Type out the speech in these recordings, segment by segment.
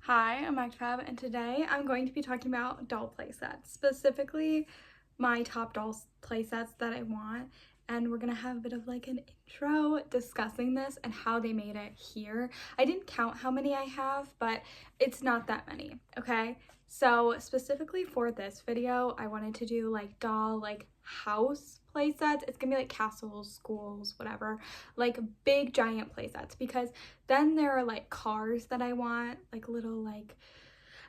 Hi, I'm Active, and today I'm going to be talking about doll playsets, specifically my top doll playsets that I want, and we're gonna have a bit of like an intro discussing this and how they made it here. I didn't count how many I have, but it's not that many, okay? So specifically for this video, I wanted to do like doll, like house playsets. It's gonna be like castles, schools, whatever, like big giant playsets, because then there are like cars that I want, like little like,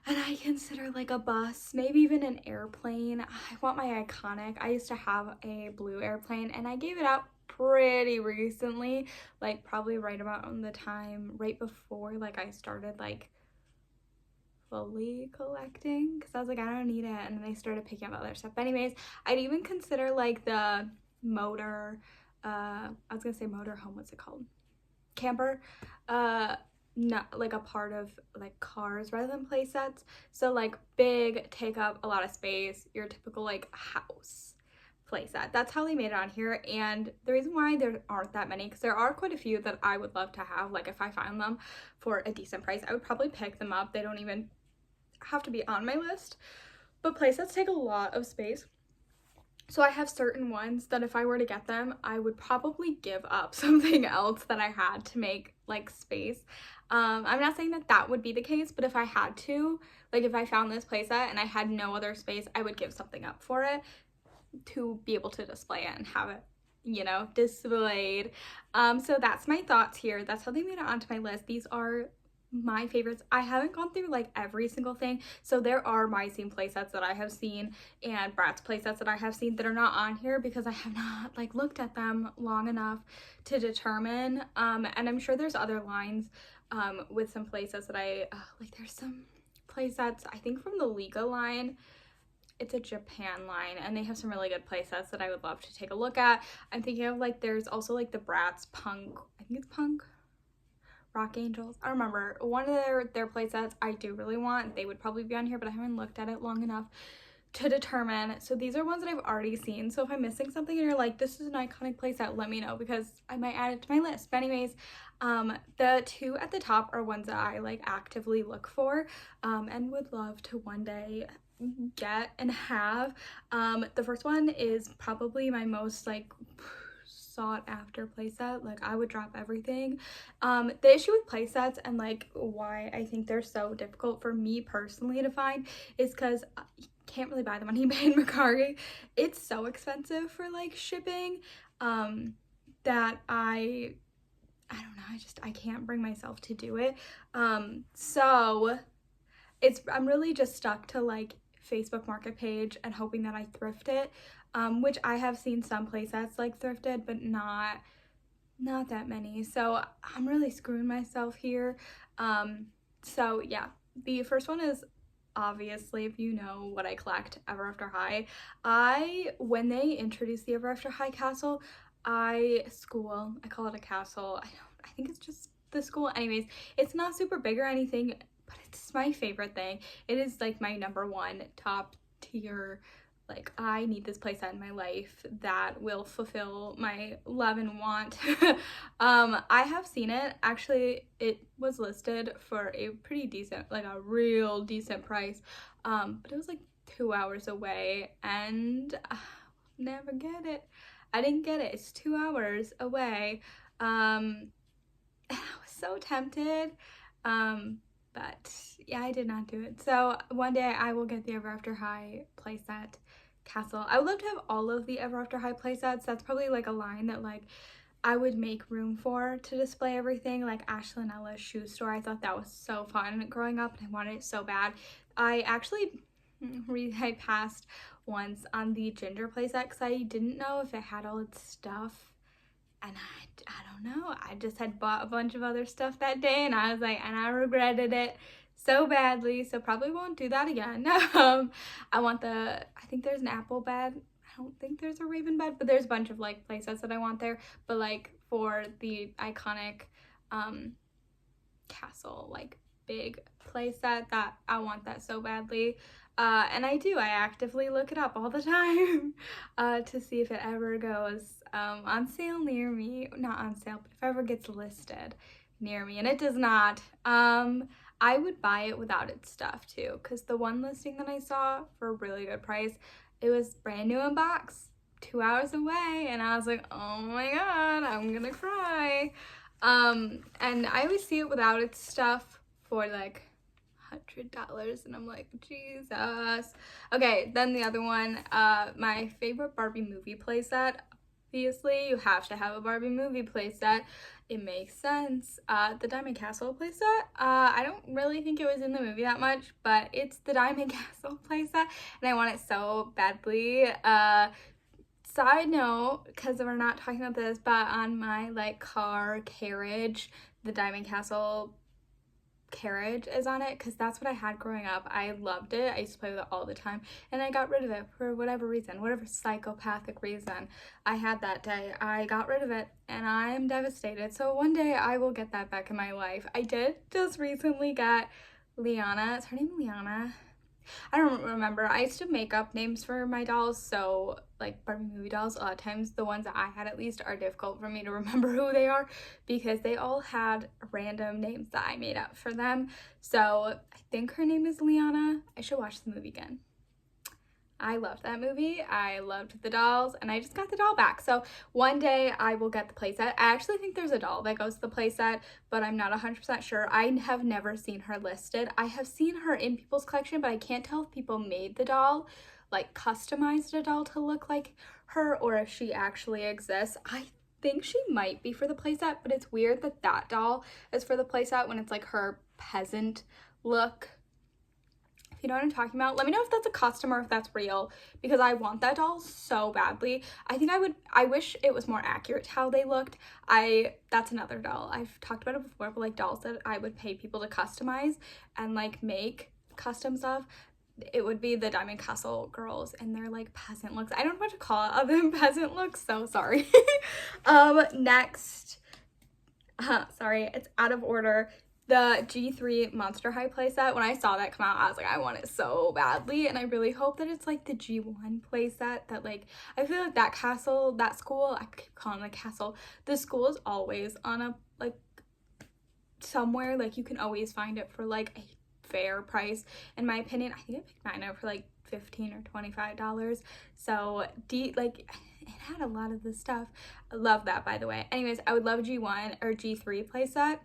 and I consider like a bus, maybe even an airplane. I want my iconic. I used to have a blue airplane and I gave it up pretty recently, like probably right about on the time right before like I started like fully collecting, because I was like, I don't need it, and then I started picking up other stuff. But anyways, I'd even consider like the motor, I was gonna say motor home, what's it called, camper, not like a part of like cars rather than play sets. So like big, take up a lot of space, your typical like house play set. That's how they made it on here. And the reason why there aren't that many, because there are quite a few that I would love to have. Like if I found them for a decent price, I would probably pick them up. They don't even have to be on my list, but play sets take a lot of space. So I have certain ones that if I were to get them, I would probably give up something else that I had to make like space. I'm not saying that that would be the case, but if I had to, like if I found this playset and I had no other space, I would give something up for it to be able to display it and have it, you know, displayed. So that's my thoughts here. That's how they made it onto my list. These are my favorites. I haven't gone through like every single thing, so there are my scene playsets that I have seen and Bratz playsets that I have seen that are not on here because I have not like looked at them long enough to determine, and I'm sure there's other lines with some playsets that I like. There's some playsets I think from the Liga line. It's a Japan line and they have some really good playsets that I would love to take a look at. I'm thinking of like, there's also like the Bratz punk, I think it's punk rock angels, I don't remember, one of their playsets I do really want. They would probably be on here, but I haven't looked at it long enough to determine. So these are ones that I've already seen. So if I'm missing something and you're like, this is an iconic playset, let me know because I might add it to my list. But anyways, the two at the top are ones that I like actively look for and would love to one day get and have. The first one is probably my most like sought after playset. Like I would drop everything. The issue with playsets and like why I think they're so difficult for me personally to find is because you can't really buy them on eBay and Mercari. It's so expensive for like shipping that I don't know, I can't bring myself to do it. So I'm really just stuck to like Facebook Market page and hoping that I thrift it, which I have seen some playsets like thrifted, but not that many. So I'm really screwing myself here. So yeah, the first one is obviously, if you know what I collect, Ever After High. When they introduced the Ever After High castle, I call it a castle. I think it's just the school. Anyways, it's not super big or anything, but it's my favorite thing. It is like my number one top tier, like I need this playset in my life that will fulfill my love and want. I have seen it. Actually, it was listed for a pretty decent, like a real decent price, but it was like 2 hours away and never get it. I didn't get it. It's 2 hours away. I was so tempted, but yeah, I did not do it. So one day I will get the Ever After High playset castle. I would love to have all of the Ever After High playsets. That's probably like a line that like I would make room for to display everything, like Ashley and Ella's shoe store. I thought that was so fun growing up and I wanted it so bad. I actually I passed once on the Ginger playset because I didn't know if it had all its stuff, and I don't know, I just had bought a bunch of other stuff that day and I was like, and I regretted it so badly, so probably won't do that again. I think there's an apple bed. I don't think there's a raven bed, but there's a bunch of like playsets that I want there. But like for the iconic castle, like big playset, that I want that so badly. And I actively look it up all the time to see if it ever goes on sale near me. Not on sale, but if it ever gets listed near me, and it does not. I would buy it without its stuff too, because the one listing that I saw for a really good price, it was brand new in box, 2 hours away, and I was like, oh my god, I'm gonna cry. And I always see it without its stuff for like $100, and I'm like, Jesus. Okay, then the other one, my favorite Barbie movie playset. Obviously, you have to have a Barbie movie playset. It makes sense. The Diamond Castle playset. I don't really think it was in the movie that much, but it's the Diamond Castle playset, and I want it so badly. Side note, because we're not talking about this, but on my like car carriage, the Diamond Castle carriage is on it, because that's what I had growing up. I loved it. I used to play with it all the time, and I got rid of it for whatever reason, whatever psychopathic reason I had that day. I got rid of it, and I'm devastated. So one day I will get that back in my life. I did just recently get Liana. Is her name Liana? I don't remember. I used to make up names for my dolls, so like Barbie movie dolls, a lot of times the ones that I had at least are difficult for me to remember who they are, because they all had random names that I made up for them. So I think her name is Liana. I should watch the movie again. I loved that movie. I loved the dolls, and I just got the doll back. So one day I will get the playset. I actually think there's a doll that goes to the playset, but I'm not 100% sure. I have never seen her listed. I have seen her in people's collection, but I can't tell if people made the doll, like customized a doll to look like her, or if she actually exists. I think she might be for the playset, but it's weird that that doll is for the playset when it's like her peasant look. If you know what I'm talking about, let me know if that's a custom or if that's real, because I want that doll so badly. I wish it was more accurate to how they looked. That's another doll. I've talked about it before, but like dolls that I would pay people to customize and like make custom stuff. It would be the Diamond Castle girls and their like peasant looks. I don't know what to call it other than peasant looks, so sorry. Next, sorry, it's out of order. The G3 Monster High playset. When I saw that come out, I was like, I want it so badly, and I really hope that it's like the G1 playset that like, I feel like that castle, that school, I keep calling it a castle, the school is always on a like somewhere, like you can always find it for like a fair price. In my opinion, I think I picked mine up for like $15 or $25. So like it had a lot of the stuff. I love that, by the way. Anyways, I would love a G1 or G3 playset.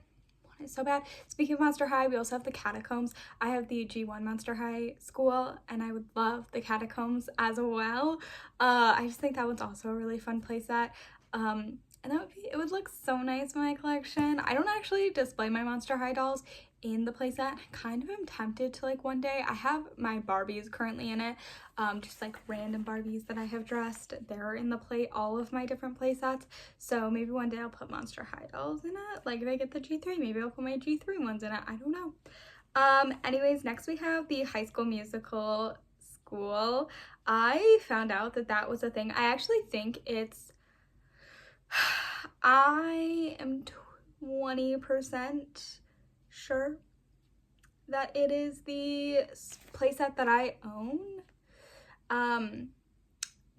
It's so bad. Speaking of Monster High, we also have the Catacombs. I have the G1 Monster High school, and I would love the Catacombs as well. I just think that one's also a really fun playset. And it would look so nice in my collection. I don't actually display my Monster High dolls in the playset. I kind of am tempted to like one day. I have my Barbies currently in it, just like random Barbies that I have dressed. They're in the all of my different playsets. So maybe one day I'll put Monster High dolls in it. Like if I get the G3, maybe I'll put my G3 ones in it. I don't know. Anyways, next we have the High School Musical school. I found out that that was a thing. I actually think it's, I am 20% sure that it is the playset that I own,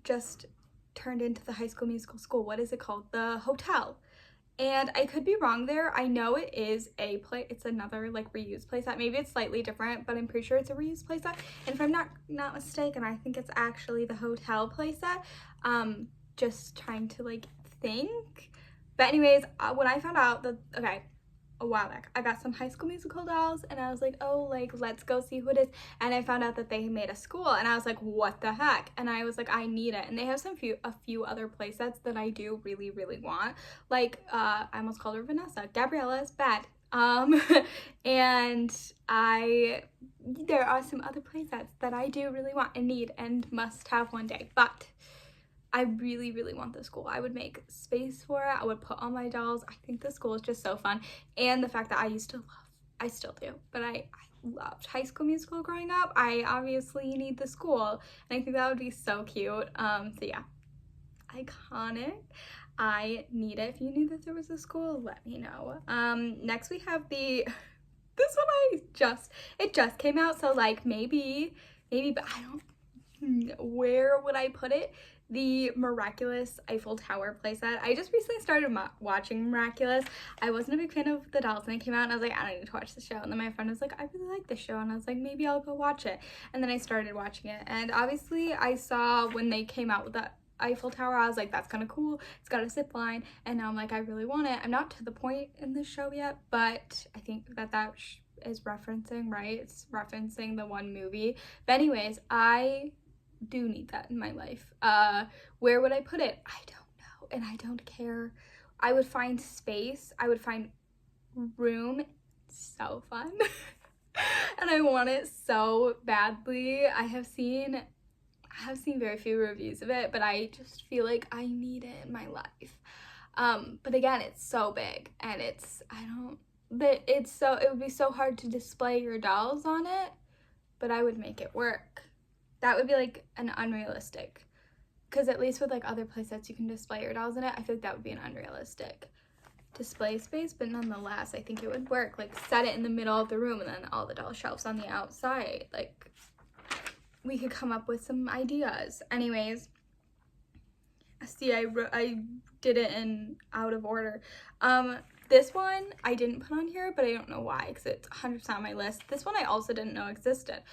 just turned into the High School Musical school. What is it called? The hotel. And I could be wrong there. I know it is it's another like reused playset. Maybe it's slightly different, but I'm pretty sure it's a reused playset. And if I'm not mistaken, I think it's actually the hotel playset. Just trying to like think. But anyways, when I found out that, okay, a while back, I got some High School Musical dolls, and I was like, oh, like, let's go see who it is. And I found out that they made a school, and I was like, what the heck? And I was like, I need it. And they have a few other play sets that I do really, really want. Like, I almost called her Vanessa. Gabriella is bad. And there are some other play sets that I do really want and need and must have one day. But I really, really want the school. I would make space for it. I would put all my dolls. I think the school is just so fun. And the fact that I still do, but I loved High School Musical growing up. I obviously need the school, and I think that would be so cute. So yeah, iconic. I need it. If you knew that there was a school, let me know. Next we have this one it just came out, so like maybe, but I don't, where would I put it? the Miraculous Eiffel Tower playset. I just recently started watching Miraculous. I wasn't a big fan of the dolls when it came out, and I was like, I don't need to watch the show. And then my friend was like, I really like this show, and I was like, maybe I'll go watch it. And then I started watching it, and obviously I saw when they came out with that Eiffel Tower, I was like, that's kind of cool. It's got a zip line, and now I'm like, I really want it. I'm not to the point in the show yet, but I think that is referencing, right? It's referencing the one movie. But anyways, I do need that in my life. Where would I put it? I don't know, and I don't care. I would find space. I would find room. It's so fun. And I want it so badly. I have seen very few reviews of it, but I just feel like I need it in my life. But again, it's so big, and it would be so hard to display your dolls on it, but I would make it work. That would be like an unrealistic, because at least with like other playsets you can display your dolls in it. I feel like that would be an unrealistic display space, but nonetheless I think it would work. Like, set it in the middle of the room and then all the doll shelves on the outside. Like, we could come up with some ideas. Anyways, see, I did it in out of order. This one I didn't put on here, but I don't know why, because it's 100% on my list. This one I also didn't know existed.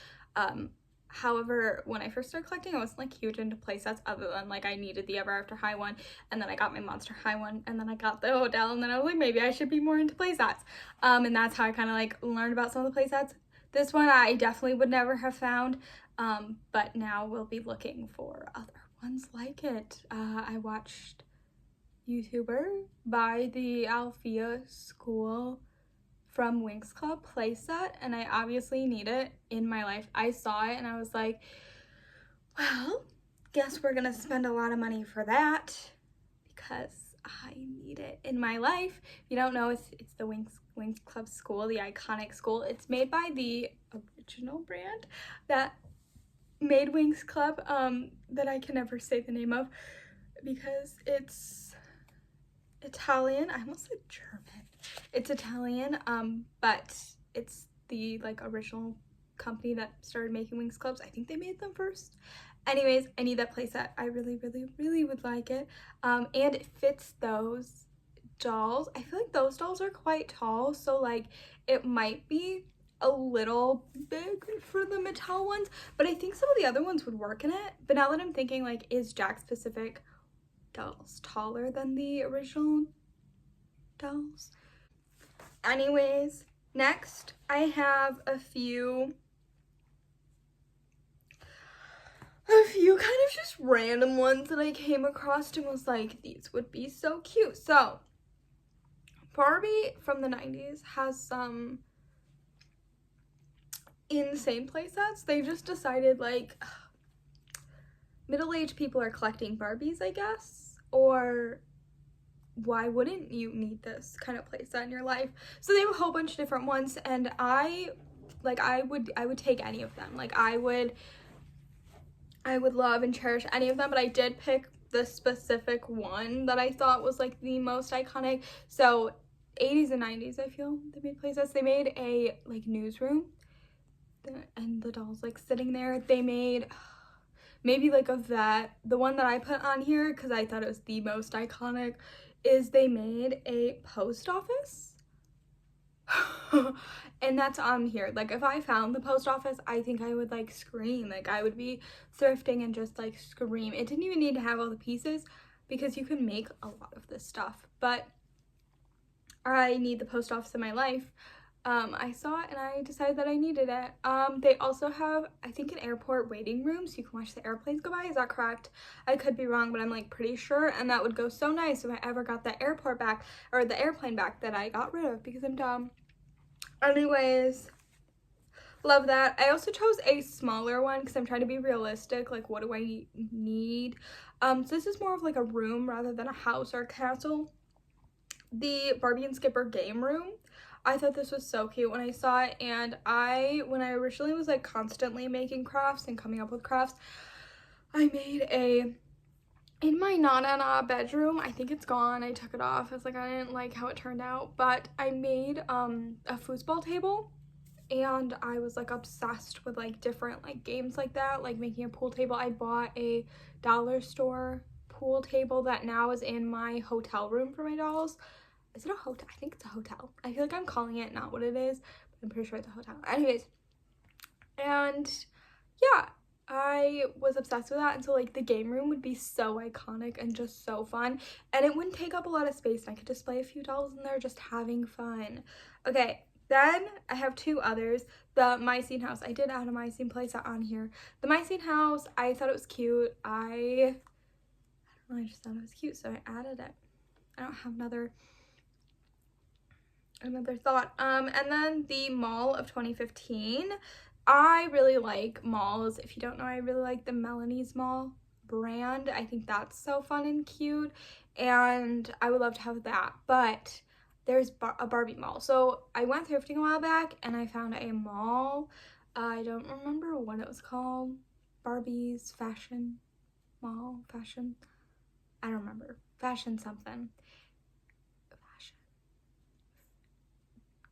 However, when I first started collecting, I wasn't like huge into playsets, other than like I needed the Ever After High one, and then I got my Monster High one, and then I got the Odell, and then I was like, maybe I should be more into playsets. And that's how I kind of like learned about some of the playsets. This one I definitely would never have found, but now we'll be looking for other ones like it. I watched YouTuber by the Althea School from Winx Club playset, and I obviously need it in my life. I saw it and I was like, well, guess we're gonna spend a lot of money for that, because I need it in my life. If you don't know, it's the Winx Club school, the iconic school. It's made by the original brand that made Winx Club, that I can never say the name of because it's Italian. I almost said German. It's Italian, but it's the like original company that started making Winx Clubs. I think they made them first. Anyways, I need that playset. I really, really, really would like it. And it fits those dolls. I feel like those dolls are quite tall, so like it might be a little big for the Mattel ones, but I think some of the other ones would work in it. But now that I'm thinking, like, is Jakks Pacific dolls taller than the original dolls? Anyways, next I have a few kind of just random ones that I came across and was like, these would be so cute. So Barbie from the 90s has some insane playsets. They just decided, like, middle-aged people are collecting Barbies, I guess, or why wouldn't you need this kind of playset in your life? So they have a whole bunch of different ones, and I would take any of them. Like, I would love and cherish any of them, but I did pick the specific one that I thought was like the most iconic. So 80s and 90s, I feel they made playsets. They made a like newsroom, and the doll's like sitting there. They made maybe like a vet. The one that I put on here because I thought it was the most iconic is they made a post office. And that's on here. Like, if I found the post office, I think I would like scream. Like, I would be thrifting and just like scream. It didn't even need to have all the pieces because you can make a lot of this stuff, but I need the post office in my life. I saw it and I decided that I needed it. They also have, I think, an airport waiting room so you can watch the airplanes go by. Is that correct? I could be wrong, but I'm like pretty sure, and that would go so nice if I ever got the airport back, or the airplane back that I got rid of because I'm dumb. Anyways, love that. I also chose a smaller one because I'm trying to be realistic. Like, what do I need? So this is more of like a room rather than a house or a castle. The Barbie and Skipper game room. I thought this was so cute when I saw it, and when I originally was like constantly making crafts and coming up with crafts, I made in my Nana bedroom. I think it's gone. I took it off. I was like, I didn't like how it turned out, but I made a foosball table, and I was like obsessed with like different like games like that, like making a pool table. I bought a dollar store pool table that now is in my hotel room for my dolls. Is it a hotel? I think it's a hotel. I feel like I'm calling it not what it is, but I'm pretty sure it's a hotel. Anyways, and yeah, I was obsessed with that, and so like the game room would be so iconic and just so fun, and it wouldn't take up a lot of space, and I could display a few dolls in there just having fun. Okay, then I have two others. The Mycene house. I did add a Mycene playset on here. The Mycene house, I thought it was cute. I don't know, I just thought it was cute, so I added it. I don't have another thought. And then the Mall of 2015. I really like malls. If you don't know, I really like the Melanie's Mall brand. I think that's so fun and cute, and I would love to have that. But there's a Barbie mall. So I went thrifting a while back and I found a mall. I don't remember what it was called. Barbie's Fashion Mall, fashion. I don't remember. Fashion something. Fashion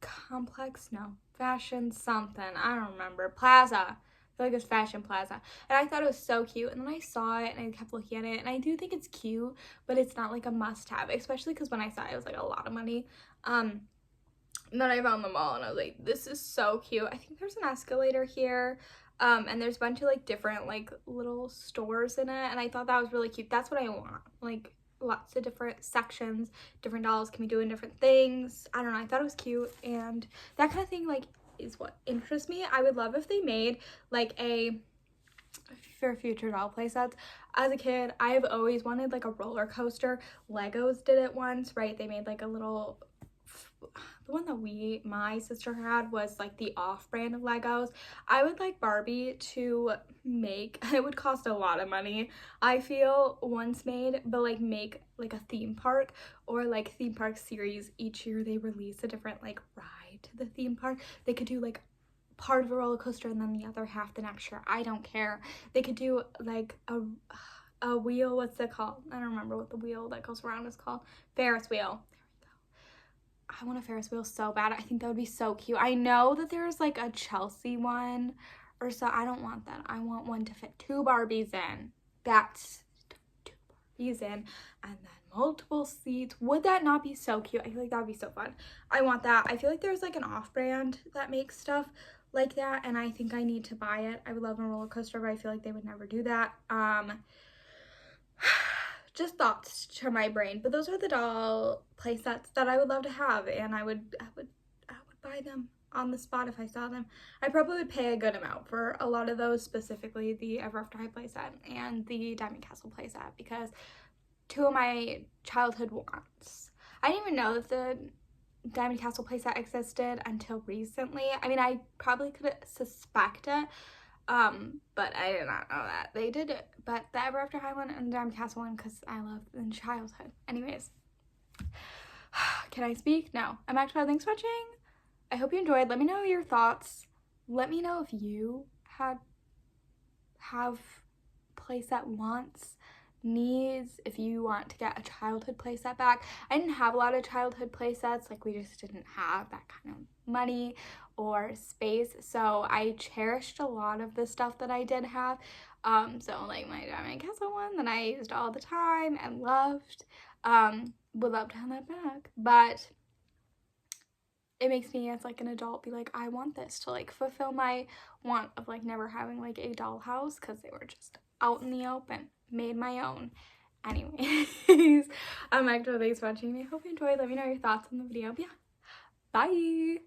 complex? No. Fashion something. I don't remember. Plaza. I feel like it's Fashion Plaza. And I thought it was so cute. And then I saw it and I kept looking at it. And I do think it's cute, but it's not like a must have, especially because when I saw it, it was like a lot of money. And then I found the mall and I was like, this is so cute. I think there's an escalator here. And there's a bunch of like different like little stores in it. And I thought that was really cute. That's what I want. Like lots of different sections, different dolls can be doing different things. I don't know, I thought it was cute, and that kind of thing like is what interests me. I would love if they made like for future doll play sets. As a kid, I have always wanted like a roller coaster. Legos did it once, right? They made like a little, the one that my sister had was like the off-brand of Legos. I would like Barbie to make, it would cost a lot of money, I feel, once made, but like make like a theme park or like theme park series. Each year they release a different like ride to the theme park. They could do like part of a roller coaster and then the other half the next year. I don't care. They could do like a wheel, what's it called? I don't remember what the wheel that goes around is called. Ferris wheel. I want a Ferris wheel so bad. I think that would be so cute. I know that there's like a Chelsea one or so. I don't want that. I want one to fit two Barbies in. That's two Barbies in, and then multiple seats. Would that not be so cute? I feel like that would be so fun. I want that. I feel like there's like an off-brand that makes stuff like that, and I think I need to buy it. I would love a roller coaster, but I feel like they would never do that. Just thoughts to my brain, but those are the doll play sets that I would love to have, and I would buy them on the spot if I saw them. I probably would pay a good amount for a lot of those, specifically the Ever After High play set and the Diamond Castle play set, because two of my childhood wants. I didn't even know that the Diamond Castle play set existed until recently. I mean, I probably could suspect it, but I did not know that they did it. But the Ever After High one and the Diamond Castle one, because I loved in childhood. Anyways, can I speak? No. I'm actually, thanks for watching. I hope you enjoyed. Let me know your thoughts. Let me know if you have playset wants, needs, if you want to get a childhood playset back. I didn't have a lot of childhood playsets, like we just didn't have that kind of money or space, so I cherished a lot of the stuff that I did have. So like my Diamond Castle one that I used all the time and loved, would love to have that back, but it makes me as like an adult be like, I want this to like fulfill my want of like never having like a dollhouse, because they were just out in the open, made my own. Anyways, I'm Magda, thanks for watching. I hope you enjoyed. Let me know your thoughts on the video. But yeah, bye.